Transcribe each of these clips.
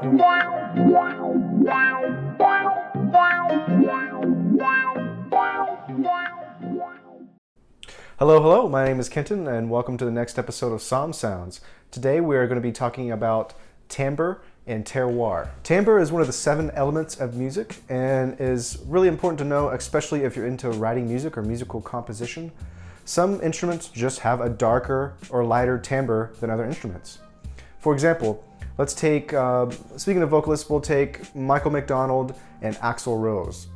Hello, hello, my name is Kenton and welcome to the next episode of Somm Sounds. Today we are going to be talking about timbre and terroir. Timbre is one of the 7 elements of music and is really important to know, especially if you're into writing music or musical composition. Some instruments just have a darker or lighter timbre than other instruments. For example, let's take, speaking of vocalists, we'll take Michael McDonald and Axl Rose.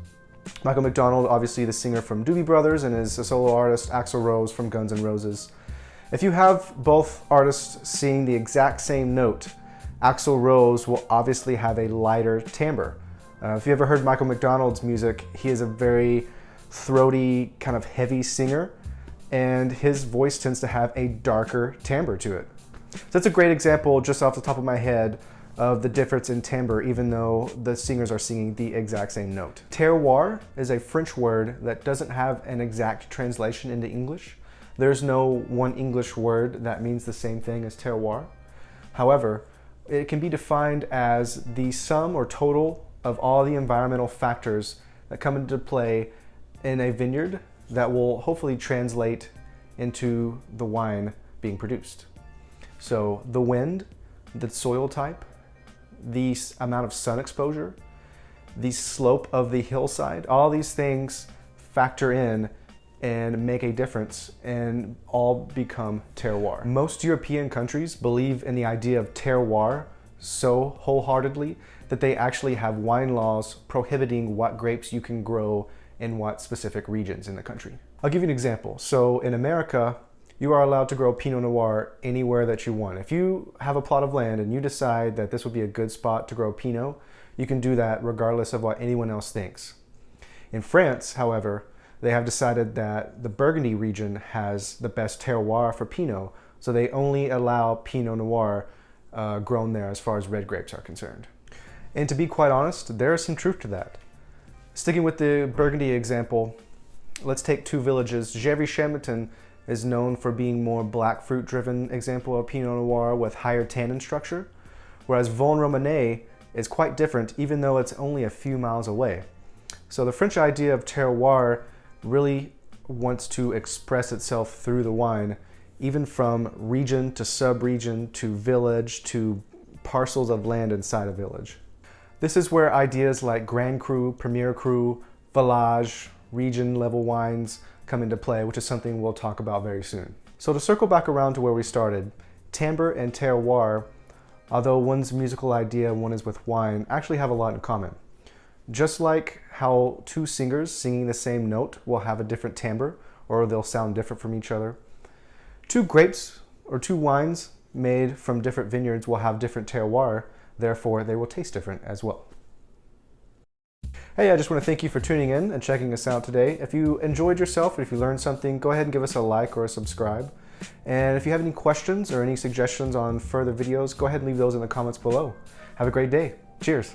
Michael McDonald, obviously the singer from Doobie Brothers, and is a solo artist, Axl Rose from Guns N' Roses. If you have both artists singing the exact same note, Axl Rose will obviously have a lighter timbre. If you ever heard Michael McDonald's music, he is a very throaty, kind of heavy singer, and his voice tends to have a darker timbre to it. So that's a great example, just off the top of my head, of the difference in timbre, even though the singers are singing the exact same note. Terroir is a French word that doesn't have an exact translation into English. There's no one English word that means the same thing as terroir. However, it can be defined as the sum or total of all the environmental factors that come into play in a vineyard that will hopefully translate into the wine being produced. So the wind, the soil type, the amount of sun exposure, the slope of the hillside, all these things factor in and make a difference and all become terroir. Most European countries believe in the idea of terroir so wholeheartedly that they actually have wine laws prohibiting what grapes you can grow in what specific regions in the country. I'll give you an example. So in America, you are allowed to grow Pinot Noir anywhere that you want. If you have a plot of land and you decide that this would be a good spot to grow Pinot, you can do that regardless of what anyone else thinks. In France, however, they have decided that the Burgundy region has the best terroir for Pinot, so they only allow Pinot Noir grown there as far as red grapes are concerned. And to be quite honest, there is some truth to that. Sticking with the Burgundy example, let's take 2 villages. Gevrey-Chambertin is known for being more black fruit driven example of Pinot Noir with higher tannin structure, whereas Vosne-Romanée is quite different even though it's only a few miles away. So the French idea of terroir really wants to express itself through the wine, even from region to sub-region to village to parcels of land inside a village. This is where ideas like Grand Cru, Premier Cru, Village, region level wines come into play, which is something we'll talk about very soon. So to circle back around to where we started, timbre and terroir, although one's musical idea and one is with wine, actually have a lot in common. Just like how 2 singers singing the same note will have a different timbre, or they'll sound different from each other, 2 grapes or 2 wines made from different vineyards will have different terroir, therefore they will taste different as well. Hey, I just want to thank you for tuning in and checking us out today. If you enjoyed yourself, or if you learned something, go ahead and give us a like or a subscribe. And if you have any questions or any suggestions on further videos, go ahead and leave those in the comments below. Have a great day. Cheers.